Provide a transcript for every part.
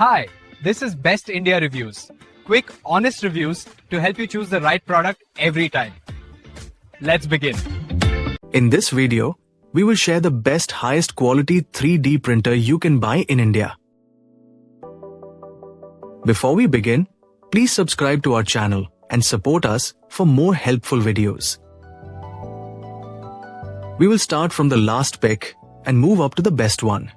Hi, this is Best India Reviews. Quick, honest reviews to help you choose the right product every time. Let's begin. In this video, we will share the best highest quality 3D printer you can buy in India. Before we begin, please subscribe to our channel and support us for more helpful videos. We will start from the last pick and move up to the best one.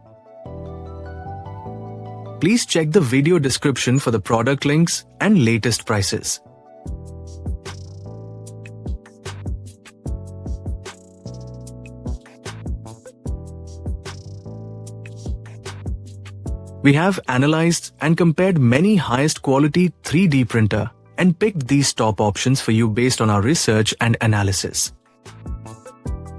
Please check the video description for the product links and latest prices. We have analyzed and compared many highest quality 3D printer and picked these top options for you based on our research and analysis.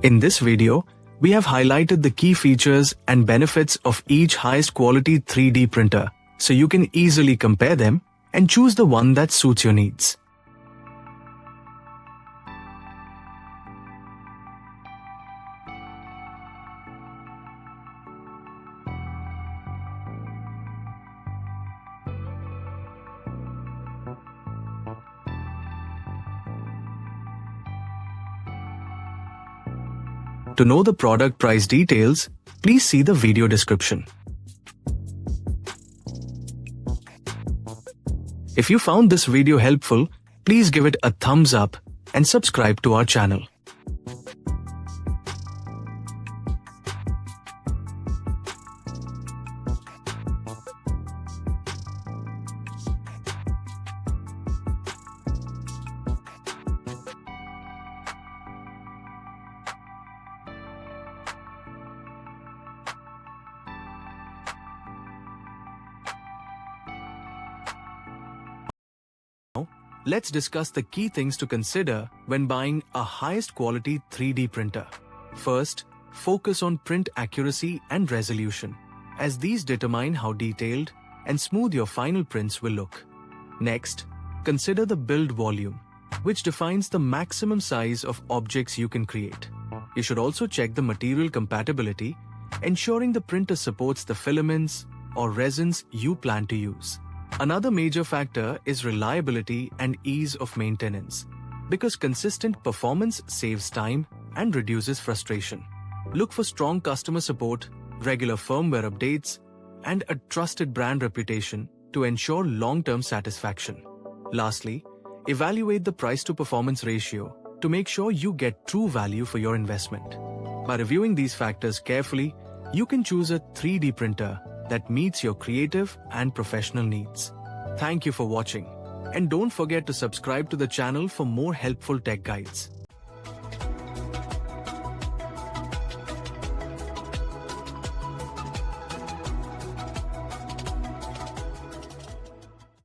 In this video, we have highlighted the key features and benefits of each highest quality 3D printer, so you can easily compare them and choose the one that suits your needs. To know the product price details, please see the video description. If you found this video helpful, please give it a thumbs up and subscribe to our channel. Let's discuss the key things to consider when buying a highest quality 3D printer. First, focus on print accuracy and resolution, as these determine how detailed and smooth your final prints will look. Next, consider the build volume, which defines the maximum size of objects you can create. You should also check the material compatibility, ensuring the printer supports the filaments or resins you plan to use. Another major factor is reliability and ease of maintenance, because consistent performance saves time and reduces frustration. Look for strong customer support, regular firmware updates, and a trusted brand reputation to ensure long-term satisfaction. Lastly, evaluate the price-to-performance ratio to make sure you get true value for your investment. By reviewing these factors carefully, you can choose a 3D printer that meets your creative and professional needs. Thank you for watching, and don't forget to subscribe to the channel for more helpful tech guides.